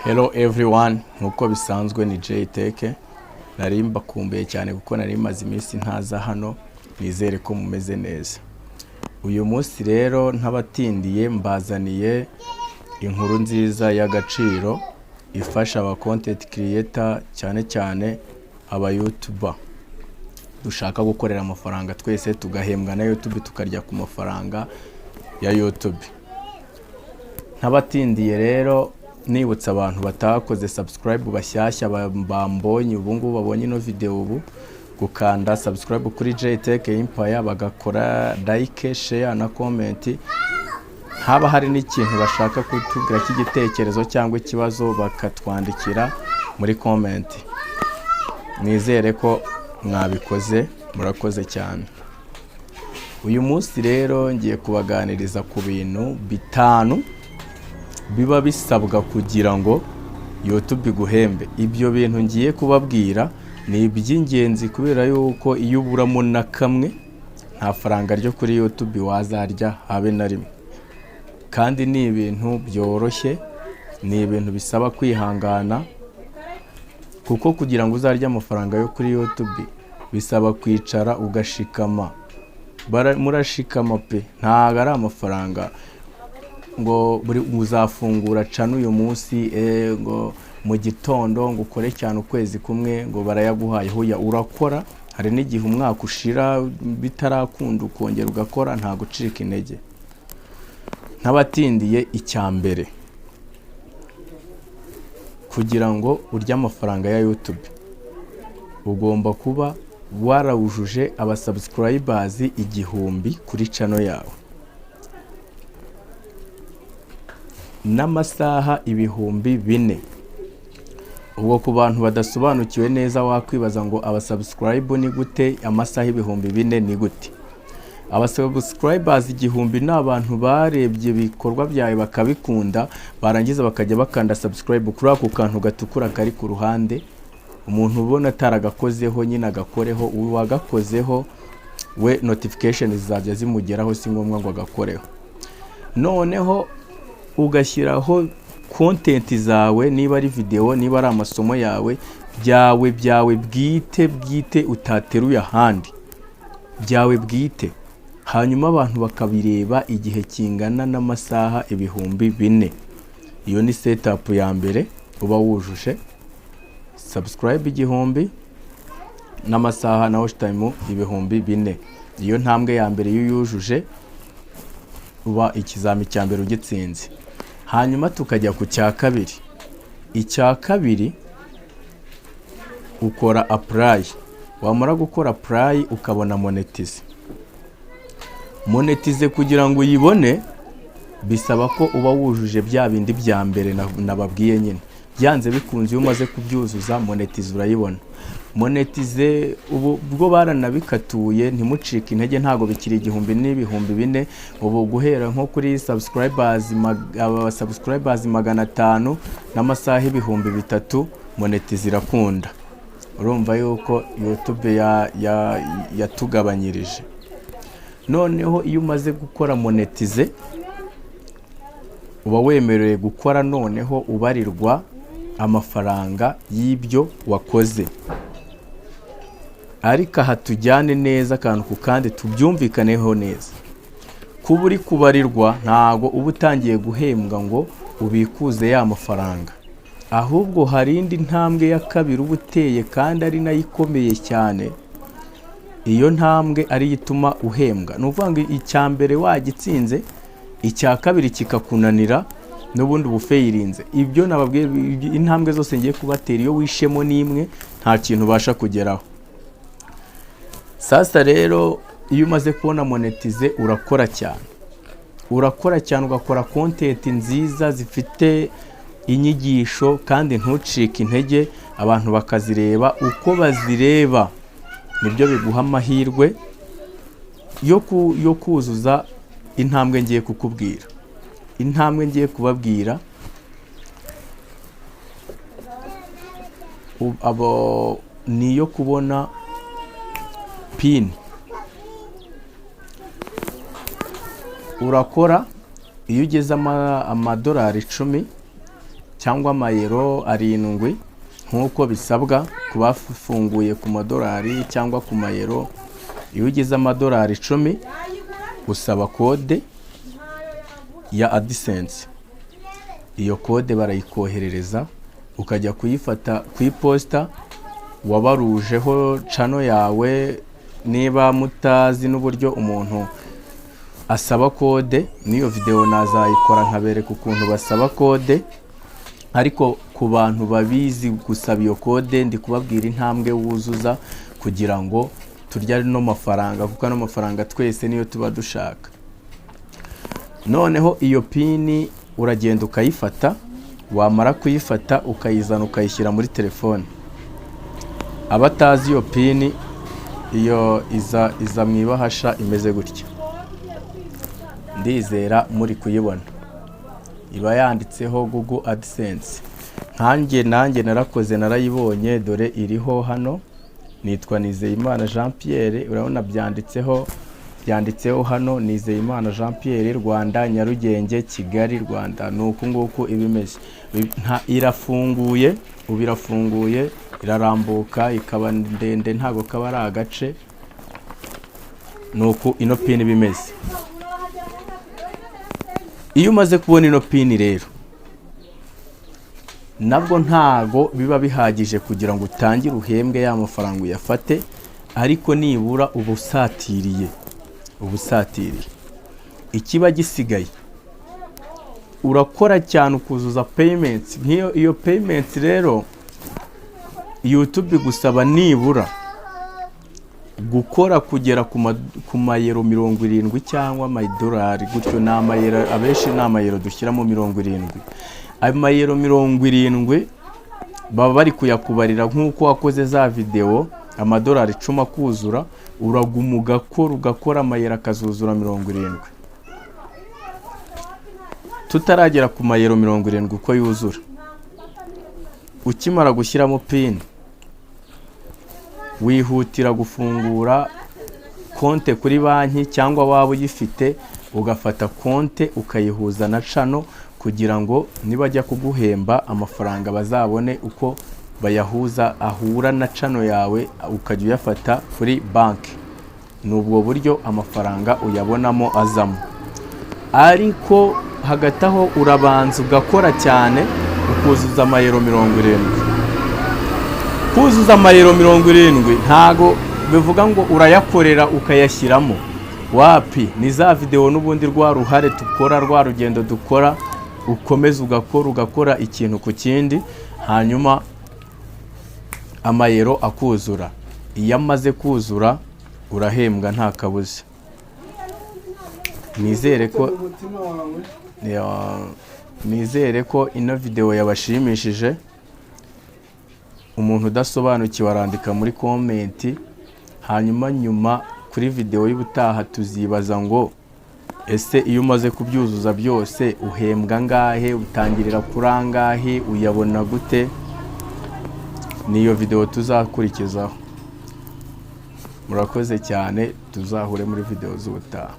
Hello everyone, nkuko bisanzwe ni JTech. Nari mbakumbuye cyane kuko nari maze iminsi ntaza hano, nizere ko mumeze neza. Uyu munsi rero ntabatindiye mbazaniye inkuru nziza y'agaciro ifasha aba content creator cyane cyane aba YouTuber. Dushaka gukorera amafaranga twese tugahembwa na YouTube tukarya ku mafaranga ya YouTube. Ntabatindiye rero nibutsa abantu batakoze subscribe bashyashya bambonye ubungu babonye no video ubu gukanda subscribe kuri JTech Empire bagakora like, share na comment. Haba hari n'ikintu bashaka kutubwira cy'igitekerezo cyangwa ikibazo bakatwandikira muri comment. Nizere ko mwabikoze, murakoze cyane. Uyu munsi rero ngiye kubaganiriza ku bintu bitanu biba bisabwa kugira ngo YouTube iguhembe. Ibyo bintu ngiye kubabwira ni iby'ingenzi kubera yuko iyo uburamo na kamwe nta faranga ryo kuri YouTube wazarya habe na rimwe. Kandi ni ibintu byoroshye, ni ibintu bisaba kwihangana, kuko kugira ngo uzarye amafaranga yo kuri YouTube bisaba kwicara ugashikama. Murashikama pe, ntago ari amafaranga ngo buri uzafungura cana uyu munsi ngo mu gitondo ngo ukore cyane ukwezi kumwe ngo barayaguhaye. Hoya urakora, hari n'igihe umwaka ushira bitarakunda ukongera ugakora, nta gucika intege. Ntabatindiye icyambere kugira ngo urye amafaranga ya YouTube ugomba kuba warawujuje aba subscribers 1000 kuri channel yawe n'amasaha 4,000. Ubwo ku bantu badasobanukiwe neza wakwibaza ngo aba subscribe ni gute, amasaha 4,000 ni gute? Aba subscribers 1000 ni abantu barebye bikorwa byawe bakabikunda, barangiza bakajya bakanda subscribe kuri ako kantu gatukura kari ku ruhande. Umuntu ubona ataragakozeho nyine agakoreho, uwagakozeho we notification zizajya zimugeraho, si ngombwa ngo agakoreho. Noneho ugashyiraho content zawe, niba ari video, niba ari amasomo yawe byawe bwite utateruye ahandi, byawe bwite. Hanyuma abantu bakabireba igihe kingana n'amasaha 4,000. Iyo ni setup ya mbere uba wujuje subscribe 1000 n'amasaha na watch time 4,000. Iyo ntambwe ya mbere yujuje uba ikizami cya mbere ugitsinze. Hanyuma tukajya ku cya kabiri. Icya kabiri ukora apply. Wamara gukora apply ukabona monetize. Monetize kugira ngo uyibone bisaba ko uba wujuje bya bindi bya mbere nababwiye nyine. Byanze bikunze iyo umaze kubyuzuza monetize urayibona. Monetize ubwo baranabikatuye, ntimucike intege, ntago bikiri 1000 n'ibihumbi 4. Ubu guhera nko kuri subscribers 500 n'amasaha 3,000 monetize irakunda. Urumva yuko YouTube yatugabanyirije. Noneho iyo umaze gukora monetize uba wemerewe gukora noneho ubarirwa amafaranga y'ibyo wakoze. Ariko aha tujyane neza akantu ku kandi tubyumvikaneho neza. Kuba uri kubarirwa ntago uba utangiye guhembwa ngo ubikuze ya mafaranga, ahubwo hari indi ntambwe ya kabiri uba uteye kandi ari nayo ikomeye cyane. Iyo ntambwe ari ituma uhembwa. Ni ukuvuga ngo icyambere wagitsinze, icya kabiri kikakunanira, n'ubundi ubufeyirinze. Ibyo nababwiye, intambwe zose ngiye kubatera iyo wishemo n'imwe nta kintu ubasha kugeraho. Sasa rero iyo umaze kubona monetize urakora cyane. Urakora cyane ugakora content nziza zifite inyigisho kandi ntucike intege, abantu bakazireba. Uko bazireba nibyo biguha amahirwe yo kuzuza intambwe ngiye kukubwira. Intambwe ngiye kubabwira abo niyo kubona pin. Urakora iyo ugeze $10 cyangwa amayero 7 nk'uko bisabwa ku bafunguye ku madolari cyangwa ku mayero. Iyo ugize amadolari 10 usaba kode ya AdSense. Iyo kode barayikoherereza ukajya kuyifata ku iposta wabarujeho channel yawe. Niba mutazi n'uburyo umuntu asaba kode, niyo video nazayikora nkabereka ukuntu basaba kode, ariko ku bantu babizi gusaba iyo kode ndi kubabwira intambwe wuzuza kugira ngo turya no mafaranga, kuko no mafaranga twese niyo tuba dushaka. Noneho iyo pini uragenda ukayifata, wamara kuyifata ukayizana ukayishyira muri telefone. Abatazi iyo pini, iyo iza mwibahasha imeze gutya, ndizera muri kuyibona, iba yanditseho Google AdSense. Nanjye narakoze narayibonye, dore iriho hano, nitwa Nizeyimana Jean Pierre. Urabona byanditseho hano Nizeyimana Jean Pierre, Rwanda, Nyarugenge, Kigali, Rwanda. Nuko nguko ibimeze. Irafunguye, ubirafunguye irarambuka ikaba ndende, ntago kaba ari agace. Nuko ino pini bimeze. Iyo umaze kubona ino pini rero, nabwo ntago biba bihagije kugira ngo utangire uhembwe ya mafaranga uyafate, ariko nibura ubusatiriye. Ikiba gisigaye urakora cyane ukuzuza payments. Nk'iyo iyo payments rero YouTube gusaba nibura gukora kugera ku mayero 70 cyangwa amadolari gutyo. N'amayero abeshi n'amayero dushyiramo 70. Ayo mayero 70 baba bari kuyakubarira nk'uko wakoze za video amadolari 10 kuzura, uraguma ugakora amayero akazuzura 70. Tutaragera ku mayero 70 uko yuzura, ukimara gushyiramo pin wihutira gufungura konte kuri banki, cyangwa waba uyifite ugafata konte ukayihuza na channel, kugira ngo nibajya kuguhemba amafaranga bazabone uko bayahuza ahura na channel yawe, ukajya uyafata kuri banki. Nubwo buryo amafaranga uyabonamo azamo. Ariko hagati aho urabanza ugakora cyane ukuzuza amayero 70. Kuzuza amayero 70 ntago bivuga ngo urayakorera ukayashyiramo. Wapi, ni za video n'ubundi rwa ruhare tukora, rwa rugendo dukora, ukomeza ugakora ikintu ku kindi, hanyuma amayero akuzura. Iyo amaze kuzura urahembwa nta kabuza. Nizere ko ino video yabashimishije. Umuntu udasobanukiwe arandika muri comment, hanyuma nyuma kuri video y'ubutaha tuzibaza ngo ese iyo umaze kubyuzuza byose uhembwa ngahe, utangirira kuri angahe, uyabona gute? Niyo video tuzakurikizaho. Murakoze cyane, tuzahure muri video z'ubutaha.